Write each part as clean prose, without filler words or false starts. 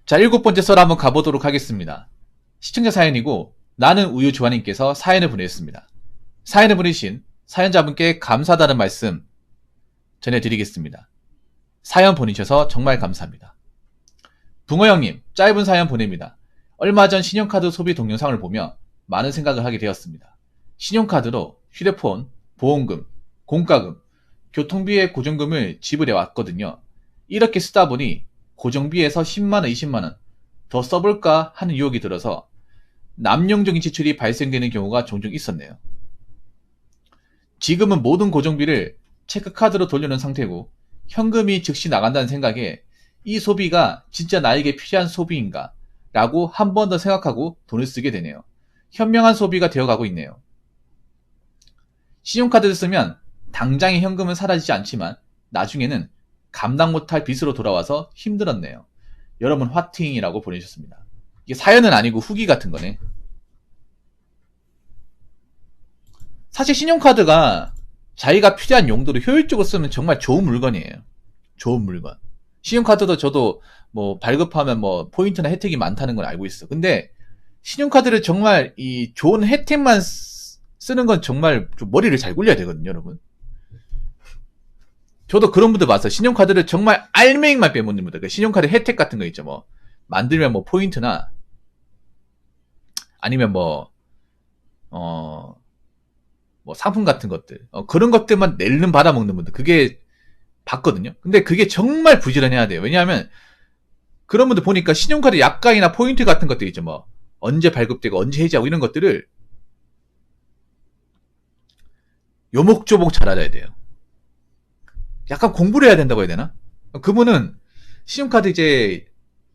자, 7번째 썰 한번 가보도록 하겠습니다. 시청자 사연이고 나는 우유 조아님께서 사연을 보내셨습니다. 사연을 보내신 사연자분께 감사하다는 말씀 전해드리겠습니다. 사연 보내셔서 정말 감사합니다. 붕어 형님, 짧은 사연 보냅니다. 얼마 전 신용카드 소비 동영상을 보며 많은 생각을 하게 되었습니다. 신용카드로 휴대폰, 보험금, 공과금, 교통비의 고정금을 지불해 왔거든요. 이렇게 쓰다 보니 고정비에서 10만원, 20만원 더 써볼까 하는 유혹이 들어서 남용적인 지출이 발생되는 경우가 종종 있었네요. 지금은 모든 고정비를 체크카드로 돌려놓은 상태고 현금이 즉시 나간다는 생각에 이 소비가 진짜 나에게 필요한 소비인가 라고 한 번 더 생각하고 돈을 쓰게 되네요. 현명한 소비가 되어가고 있네요. 신용카드를 쓰면 당장의 현금은 사라지지 않지만 나중에는 감당 못할 빚으로 돌아와서 힘들었네요. 여러분 화팅이라고 보내주셨습니다. 이게 사연은 아니고 후기 같은 거네. 사실 신용카드가 자기가 필요한 용도로 효율적으로 쓰면 정말 좋은 물건이에요. 좋은 물건. 신용카드도 저도 뭐 발급하면 뭐 포인트나 혜택이 많다는 걸 알고 있어. 근데 신용카드를 정말 이 좋은 혜택만 쓰는 건 정말 좀 머리를 잘 굴려야 되거든요, 여러분. 저도 그런 분들 봤어요. 신용카드를 정말 알맹이만 빼먹는 분들. 그 신용카드 혜택 같은 거 있죠. 뭐 만들면 뭐 포인트나 아니면 뭐 상품 같은 것들 그런 것들만 낼름 받아먹는 분들 그게 봤거든요. 근데 그게 정말 부지런해야 돼요. 왜냐하면 그런 분들 보니까 신용카드 약관이나 포인트 같은 것들 있죠. 뭐 언제 발급되고 언제 해지하고 이런 것들을 요목조목 잘 알아야 돼요. 약간 공부를 해야 된다고 해야 되나? 그분은 신용카드 이제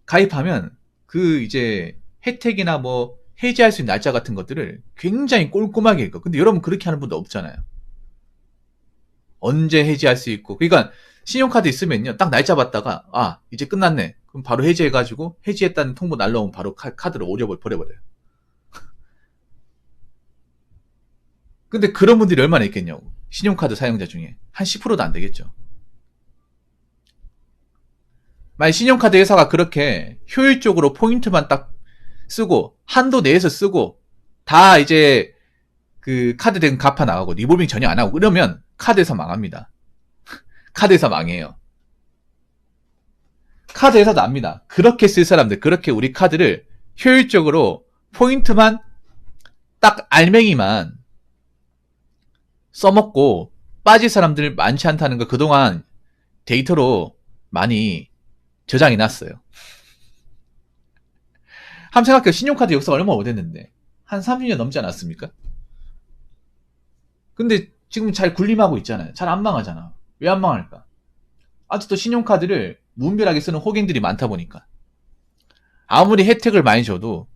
가입하면 그 이제 혜택이나 뭐 해지할 수 있는 날짜 같은 것들을 굉장히 꼼꼼하게 읽어. 근데 여러분 그렇게 하는 분도 없잖아요. 언제 해지할 수 있고. 그러니까 신용카드 있으면요. 딱 날짜 봤다가 이제 끝났네. 그럼 바로 해지해가지고 해지했다는 통보 날라오면 바로 카드를 버려버려요. 근데 그런 분들이 얼마나 있겠냐고. 신용카드 사용자 중에 한 10%도 안 되겠죠. 만약 신용카드 회사가 그렇게 효율적으로 포인트만 딱 쓰고 한도 내에서 쓰고 다 이제 그 카드 대금 갚아 나가고 리볼빙 전혀 안 하고 그러면 카드에서 망합니다. 카드에서 망해요. 카드에서도 압니다. 그렇게 쓸 사람들, 그렇게 우리 카드를 효율적으로 포인트만 딱 알맹이만 써먹고 빠질 사람들 많지 않다는 거 그동안 데이터로 많이 저장해 놨어요. 한번 생각해요. 신용카드 역사가 얼마나 오래됐는데 한 30년 넘지 않았습니까? 근데 지금 잘 군림하고 있잖아요. 잘 안 망하잖아. 왜 안 망할까? 아직도 신용카드를 무분별하게 쓰는 호갱들이 많다 보니까 아무리 혜택을 많이 줘도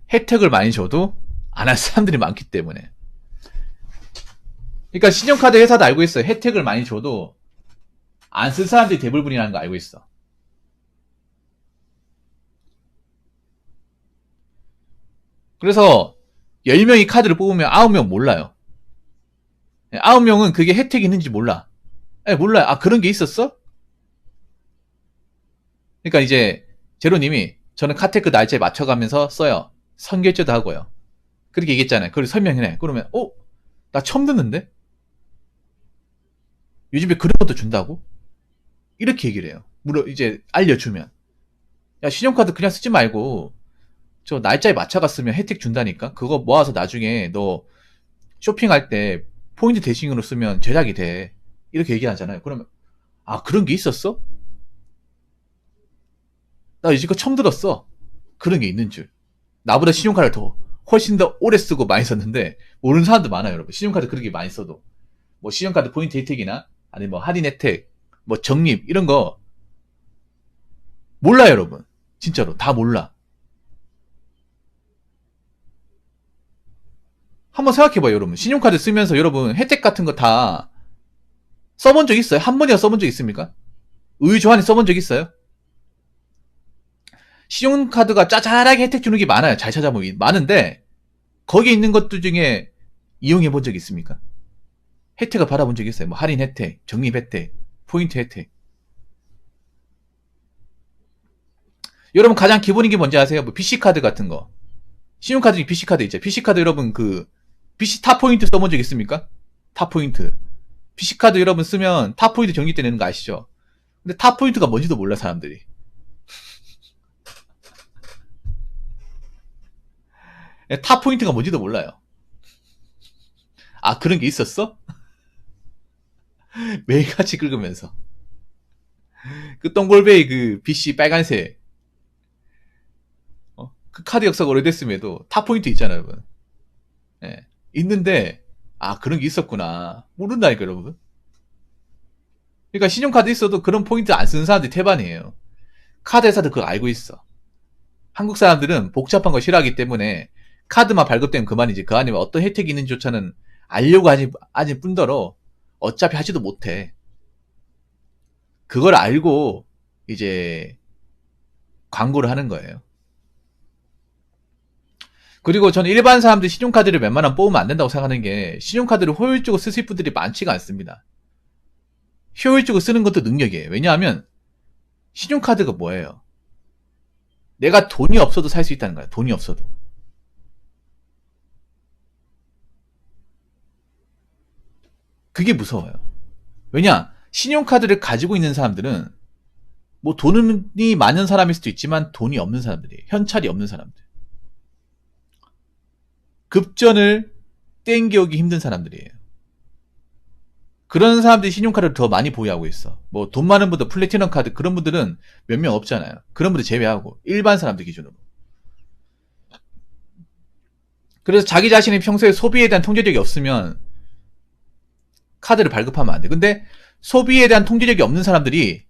혜택을 많이 줘도 안 할 사람들이 많기 때문에. 그러니까 신용카드 회사도 알고 있어요. 혜택을 많이 줘도 안 쓸 사람들이 대부분이라는 거 알고 있어. 그래서 10명이 카드를 뽑으면 9명 몰라요. 9명은 그게 혜택이 있는지 몰라. 몰라요. 그런 게 있었어? 그러니까 이제 제로님이 저는 카테크 날짜에 맞춰가면서 써요. 선결제도 하고요. 그렇게 얘기했잖아요. 그걸 설명해. 그러면 나 처음 듣는데? 요즘에 그런 것도 준다고? 이렇게 얘기를 해요. 물론 이제 알려주면 야 신용카드 그냥 쓰지 말고 저 날짜에 맞춰가 쓰면 혜택 준다니까? 그거 모아서 나중에 너 쇼핑할 때 포인트 대신으로 쓰면 제작이 돼. 이렇게 얘기하잖아요. 그러면 그런 게 있었어? 나 이거 처음 들었어. 그런 게 있는 줄. 나보다 신용카드를 훨씬 더 오래 쓰고 많이 썼는데 모르는 사람도 많아요, 여러분. 신용카드 그렇게 많이 써도 뭐 신용카드 포인트 혜택이나 아니 뭐 할인 혜택, 뭐 적립 이런 거 몰라요, 여러분. 진짜로 다 몰라. 한번 생각해봐요, 여러분. 신용카드 쓰면서 여러분 혜택 같은 거 다 써본 적 있어요? 한 번이나 써본 적 있습니까? 의조한에 써본 적 있어요? 신용카드가 짜잘하게 혜택 주는 게 많아요. 잘 찾아보면 많은데 거기에 있는 것들 중에 이용해 본 적 있습니까? 혜택을 받아본 적 있어요? 뭐 할인 혜택, 적립 혜택 포인트 혜택. 여러분 가장 기본인 게 뭔지 아세요? 뭐 BC카드 같은 거. 신용카드 중에 BC카드 있죠. BC카드 여러분 BC 탑포인트 써본 적 있습니까? 탑포인트. BC카드 여러분 쓰면 탑포인트 적립돼 내는 거 아시죠? 근데 탑포인트가 뭔지도 몰라 사람들이. 탑포인트가 뭔지도 몰라요. 아 그런 게 있었어? 매일같이 긁으면서 그 동골베이 그 BC 빨간색 그 카드 역사가 오래됐음에도 탑포인트 있잖아요 여러분. 예. 있는데 아 그런 게 있었구나 모른다니까 여러분. 그러니까 신용카드 있어도 그런 포인트 안 쓰는 사람들이 태반이에요. 카드 회사도 그거 알고 있어. 한국 사람들은 복잡한 거 싫어하기 때문에 카드만 발급되면 그만이지 그 안에 어떤 혜택이 있는지조차는 알려고 하지 뿐더러 어차피 하지도 못해. 그걸 알고 이제 광고를 하는 거예요. 그리고 저는 일반 사람들이 신용카드를 웬만하면 뽑으면 안 된다고 생각하는 게 신용카드를 효율적으로 쓰실 분들이 많지가 않습니다. 효율적으로 쓰는 것도 능력이에요. 왜냐하면 신용카드가 뭐예요? 내가 돈이 없어도 살 수 있다는 거야. 돈이 없어도. 그게 무서워요. 왜냐? 신용카드를 가지고 있는 사람들은 뭐 돈이 많은 사람일 수도 있지만 돈이 없는 사람들이에요. 현찰이 없는 사람들. 급전을 땡겨오기 힘든 사람들이에요. 그런 사람들이 신용카드를 더 많이 보유하고 있어. 뭐 돈 많은 분들 플래티넘 카드 그런 분들은 몇 명 없잖아요. 그런 분들 제외하고 일반 사람들 기준으로. 그래서 자기 자신이 평소에 소비에 대한 통제력이 없으면 카드를 발급하면 안 돼. 근데 소비에 대한 통제력이 없는 사람들이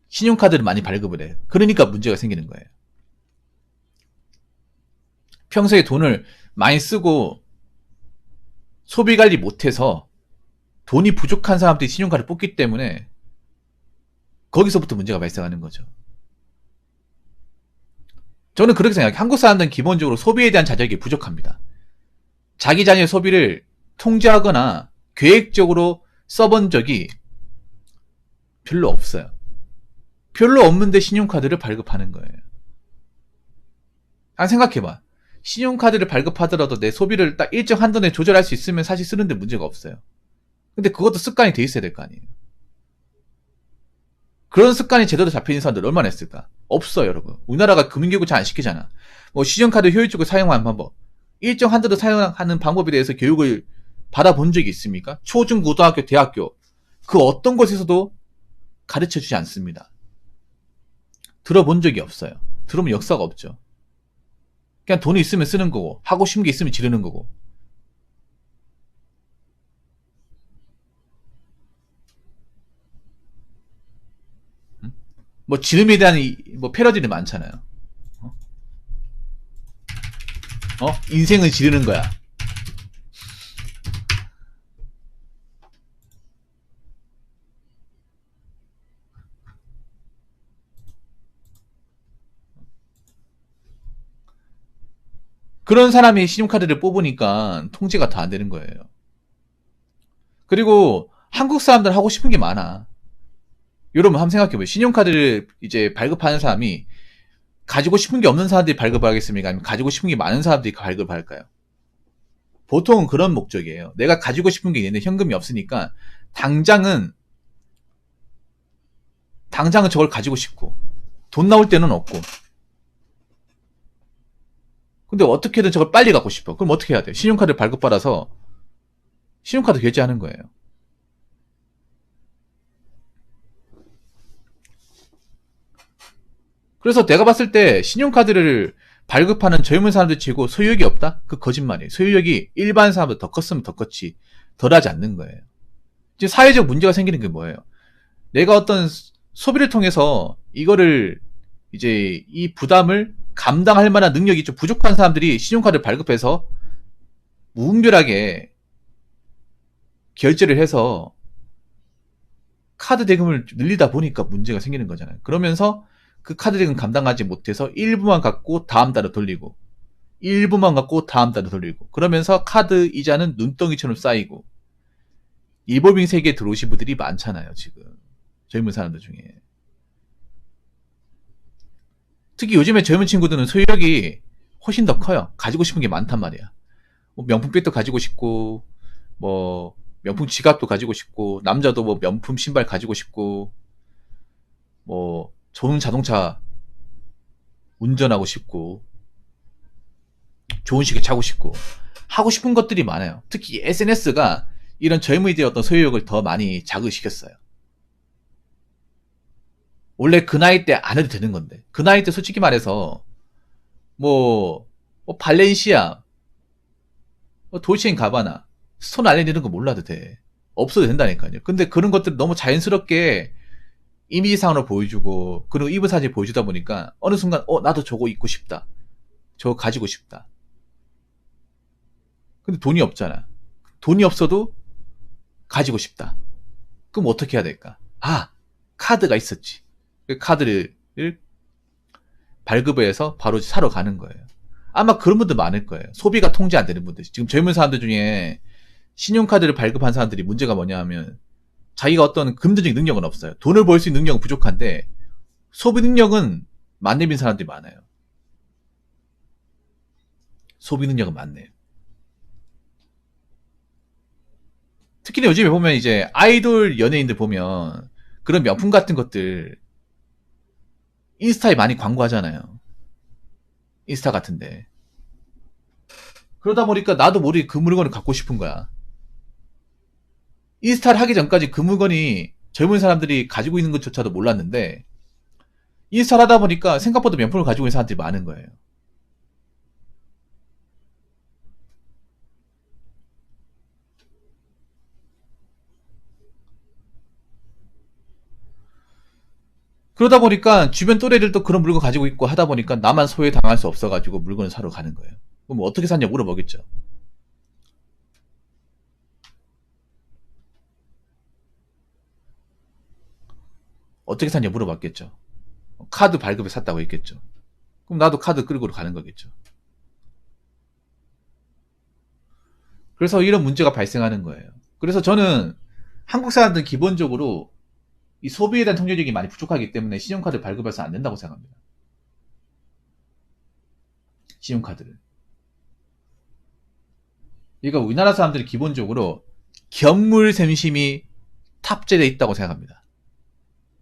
신용카드를 많이 발급을 해. 그러니까 문제가 생기는 거예요. 평소에 돈을 많이 쓰고 소비 관리 못해서 돈이 부족한 사람들이 신용카드를 뽑기 때문에 거기서부터 문제가 발생하는 거죠. 저는 그렇게 생각해요. 한국 사람들은 기본적으로 소비에 대한 자격이 부족합니다. 자기 자녀의 소비를 통제하거나 계획적으로 써본 적이 별로 없어요. 별로 없는데 신용카드를 발급하는 거예요. 생각해봐. 신용카드를 발급하더라도 내 소비를 딱 일정 한도 내에 조절할 수 있으면 사실 쓰는데 문제가 없어요. 근데 그것도 습관이 돼 있어야 될 거 아니에요. 그런 습관이 제대로 잡혀있는 사람들 얼마나 했을까? 없어요, 여러분. 우리나라가 금융교육을 잘 안 시키잖아. 뭐 신용카드 효율적으로 사용하는 방법, 일정 한도로 사용하는 방법에 대해서 교육을 받아본 적이 있습니까? 초중 고등학교, 대학교 그 어떤 곳에서도 가르쳐주지 않습니다. 들어본 적이 없어요. 들으면 역사가 없죠. 그냥 돈이 있으면 쓰는 거고 하고 싶은 게 있으면 지르는 거고. 뭐 지름에 대한 뭐 패러디는 많잖아요. 인생은 지르는 거야. 그런 사람이 신용카드를 뽑으니까 통제가 더 안 되는 거예요. 그리고 한국 사람들 하고 싶은 게 많아. 여러분 한번 생각해보세요. 신용카드를 이제 발급하는 사람이 가지고 싶은 게 없는 사람들이 발급하겠습니까? 아니면 가지고 싶은 게 많은 사람들이 발급할까요? 보통은 그런 목적이에요. 내가 가지고 싶은 게 있는데 현금이 없으니까 당장은 저걸 가지고 싶고 돈 나올 때는 없고 근데 어떻게든 저걸 빨리 갖고 싶어. 그럼 어떻게 해야 돼? 신용카드 발급받아서 신용카드 결제하는 거예요. 그래서 내가 봤을 때 신용카드를 발급하는 젊은 사람들 치고 소유욕이 없다? 그 거짓말이에요. 소유욕이 일반 사람보다 더 컸으면 더 컸지 덜 하지 않는 거예요. 이제 사회적 문제가 생기는 게 뭐예요? 내가 어떤 소비를 통해서 이거를 이제 이 부담을 감당할 만한 능력이 좀 부족한 사람들이 신용카드를 발급해서 무분별하게 결제를 해서 카드 대금을 늘리다 보니까 문제가 생기는 거잖아요. 그러면서 그 카드 대금 감당하지 못해서 일부만 갖고 다음 달에 돌리고 일부만 갖고 다음 달에 돌리고 그러면서 카드 이자는 눈덩이처럼 쌓이고 리볼빙 세계에 들어오신 분들이 많잖아요, 지금. 젊은 사람들 중에. 특히 요즘에 젊은 친구들은 소유력이 훨씬 더 커요. 가지고 싶은 게 많단 말이야. 뭐 명품백도 가지고 싶고, 뭐 명품 지갑도 가지고 싶고, 남자도 뭐 명품 신발 가지고 싶고, 뭐 좋은 자동차 운전하고 싶고, 좋은 시계 차고 싶고, 하고 싶은 것들이 많아요. 특히 SNS가 이런 젊은이들의 어떤 소유욕을 더 많이 자극시켰어요. 원래 그 나이 때 안 해도 되는 건데, 그 나이 때 솔직히 말해서 뭐 발렌시아, 뭐 돌체인 가바나, 스톤 알렌 이런 거 몰라도 돼. 없어도 된다니까요. 근데 그런 것들 너무 자연스럽게 이미지상으로 보여주고, 그리고 입은 사진 보여주다 보니까 어느 순간 나도 저거 입고 싶다, 저거 가지고 싶다. 근데 돈이 없잖아. 돈이 없어도 가지고 싶다. 그럼 어떻게 해야 될까? 카드가 있었지. 그 카드를 발급을 해서 바로 사러 가는 거예요. 아마 그런 분들 많을 거예요. 소비가 통제 안 되는 분들. 지금 젊은 사람들 중에 신용카드를 발급한 사람들이 문제가 뭐냐 하면, 자기가 어떤 금전적인 능력은 없어요. 돈을 벌 수 있는 능력은 부족한데 소비 능력은 만렙인 사람들이 많아요. 소비 능력은 많네요. 특히나 요즘에 보면 이제 아이돌 연예인들 보면 그런 명품 같은 것들 인스타에 많이 광고하잖아요. 인스타 같은데. 그러다 보니까 나도 모르게 그 물건을 갖고 싶은 거야. 인스타를 하기 전까지 그 물건이 젊은 사람들이 가지고 있는 것조차도 몰랐는데, 인스타를 하다 보니까 생각보다 명품을 가지고 있는 사람들이 많은 거예요. 그러다 보니까 주변 또래들도 그런 물건 가지고 있고 하다 보니까 나만 소외당할 수 없어가지고 물건을 사러 가는 거예요. 그럼 어떻게 샀냐 물어보겠죠. 어떻게 샀냐 물어봤겠죠. 카드 발급에 샀다고 했겠죠. 그럼 나도 카드 끌고 가는 거겠죠. 그래서 이런 문제가 발생하는 거예요. 그래서 저는 한국 사람들은 기본적으로 이 소비에 대한 통제력이 많이 부족하기 때문에 신용카드 발급해서 안 된다고 생각합니다. 신용카드를. 그러니까 우리나라 사람들이 기본적으로 견물샘심이 탑재되어 있다고 생각합니다.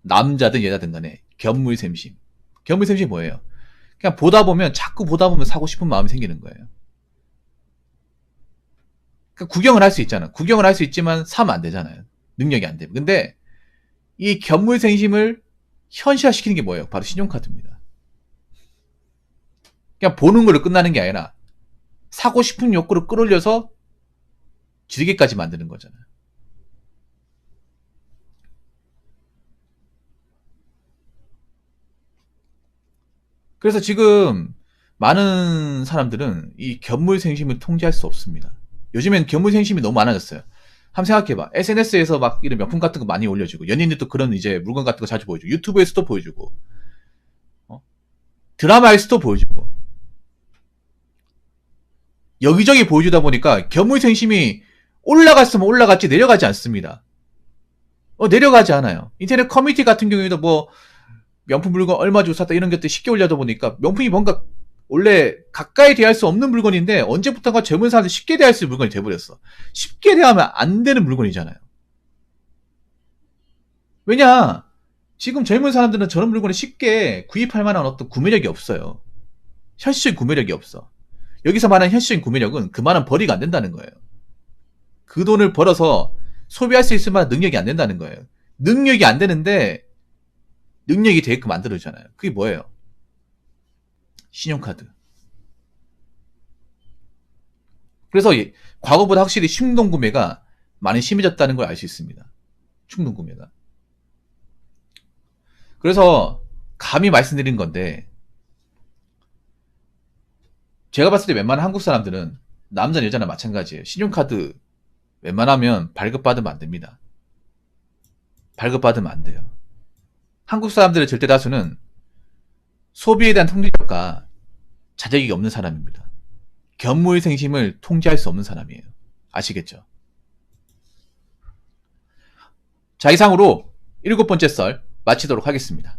남자든 여자든 간에 견물샘심. 견물샘심이 뭐예요? 그냥 자꾸 보다 보면 사고 싶은 마음이 생기는 거예요. 그러니까 구경을 할 수 있잖아. 구경을 할 수 있지만 사면 안 되잖아요. 능력이 안 되면. 근데 이 견물생심을 현실화시키는 게 뭐예요? 바로 신용카드입니다. 그냥 보는 걸로 끝나는 게 아니라 사고 싶은 욕구를 끌어올려서 즐기까지 만드는 거잖아요. 그래서 지금 많은 사람들은 이 견물생심을 통제할 수 없습니다. 요즘엔 견물생심이 너무 많아졌어요. 한번 생각해봐. SNS에서 막 이런 명품 같은 거 많이 올려주고, 연예인들도 그런 이제 물건 같은 거 자주 보여주고, 유튜브에서도 보여주고, 드라마에서도 보여주고, 여기저기 보여주다 보니까 견물생심이 올라갔으면 올라갔지 내려가지 않습니다. 내려가지 않아요. 인터넷 커뮤니티 같은 경우에도 뭐 명품 물건 얼마 주고 샀다 이런 것들 쉽게 올려다 보니까, 명품이 뭔가 원래 가까이 대할 수 없는 물건인데 언제부턴가 젊은 사람들이 쉽게 대할 수 있는 물건이 돼버렸어. 쉽게 대하면 안 되는 물건이잖아요. 왜냐, 지금 젊은 사람들은 저런 물건을 쉽게 구입할 만한 어떤 구매력이 없어요. 현실적인 구매력이 없어. 여기서 말하는 현실적인 구매력은 그만한 벌이가 안 된다는 거예요. 그 돈을 벌어서 소비할 수 있을 만한 능력이 안 된다는 거예요. 능력이 안 되는데 능력이 되게끔 만들어주잖아요. 그게 뭐예요? 신용카드. 그래서 과거보다 확실히 충동구매가 많이 심해졌다는 걸 알 수 있습니다. 충동구매가. 그래서 감히 말씀드린 건데, 제가 봤을 때 웬만한 한국 사람들은 남자나 여자나 마찬가지예요. 신용카드 웬만하면 발급받으면 안 됩니다. 발급받으면 안 돼요. 한국 사람들의 절대 다수는 소비에 대한 통제력과 자격이 없는 사람입니다. 견물생심을 통제할 수 없는 사람이에요. 아시겠죠? 자, 이상으로 7번째 썰 마치도록 하겠습니다.